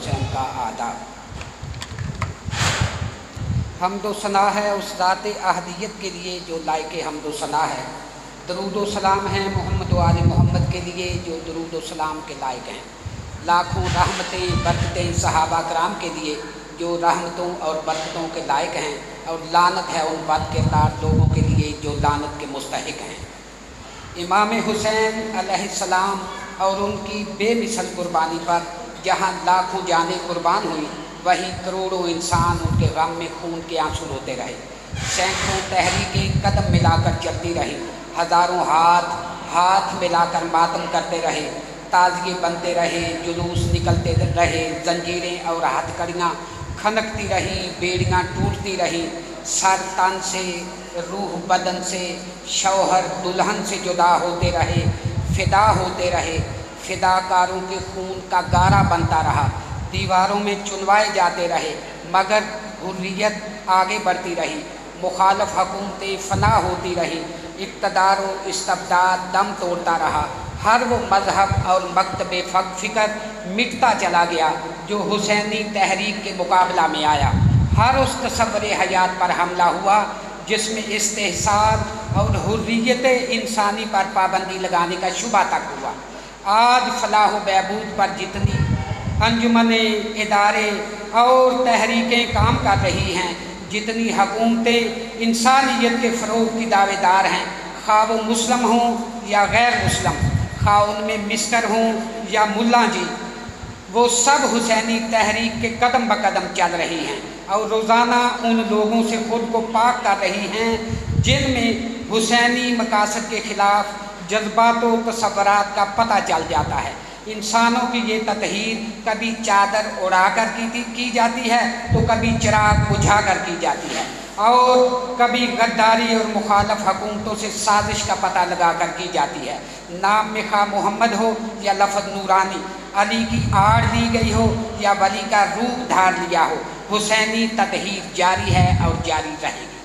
हुसैन का आदाब। हम्दो सना है उस ज़ात अहदियत के लिए जो लायक हम्दो सना है। दरूद व सलाम है मोहम्मद व आले मोहम्मद के लिए जो दरूद व सलाम के लायक हैं। लाखों रहमतें बरकतें सहाबा कराम के लिए जो रहमतों और बरकतों के लायक हैं, और लानत है उन बद किरदार लोगों के लिए जो लानत के मुस्तहिक हैं। इमाम हुसैन अलैहिस्सलाम और उनकी बेमिसल कुर्बानी पर जहाँ लाखों जानें कुर्बान हुई, वहीं करोड़ों इंसान उनके गम में खून के आंसू रोते रहे। सैकड़ों तहरीकें कदम मिलाकर चलती रहीं, हज़ारों हाथ मिलाकर मातम करते रहे, ताज़िए बनते रहे, जुलूस निकलते रहे, जंजीरें और हथकड़ियाँ खनकती रहीं, बेड़ियाँ टूटती रहीं, सर तन से, रूह बदन से, शौहर दुल्हन से जुदा होते रहे, फिदा होते रहे, फिदाकारों के खून का गारा बनता रहा, दीवारों में चुनवाए जाते रहे, मगर हुर्रियत आगे बढ़ती रही, मुखालफ हुकूमतें फना होती रहीं, इक़्तिदार व इस्तबदाद दम तोड़ता रहा, हर वो मज़हब और मकतब फ़िक्र मिटता चला गया जो हुसैनी तहरीक के मुकाबला में आया। हर उस तसव्वुर हयात पर हमला हुआ जिसमें इस्तेहसाल और हुर्रियत इंसानी पर पाबंदी लगाने का शुबा तक हुआ। आज फलाह व बहबूद पर जितनी अंजुमने, इदारे और तहरीकें काम कर रही हैं, जितनी हुकूमतें इंसानियत के फ़रोग़ की दावेदार हैं, खा वो मुस्लिम हों या गैर मुस्लिम, खा उनमें मिस्टर हों या मुल्ला जी, वो सब हुसैनी तहरीक के कदम ब कदम चल रही हैं और रोज़ाना उन लोगों से ख़ुद को पाक कर रही हैं जिनमें हुसैनी मकासद के ख़िलाफ़ जज्बात व तसव्वुरात का पता चल जाता है। इंसानों की ये ततहीर कभी चादर उड़ाकर की जाती है तो कभी चिराग बुझाकर की जाती है, और कभी गद्दारी और मुखालफ हुकूमतों से साजिश का पता लगाकर की जाती है। नाम में खा मोहम्मद हो या लफ्ज़ नूरानी, अली की आड़ ली गई हो या वली का रूप धार लिया हो, हुसैनी ततहीर जारी है और जारी रहेगी।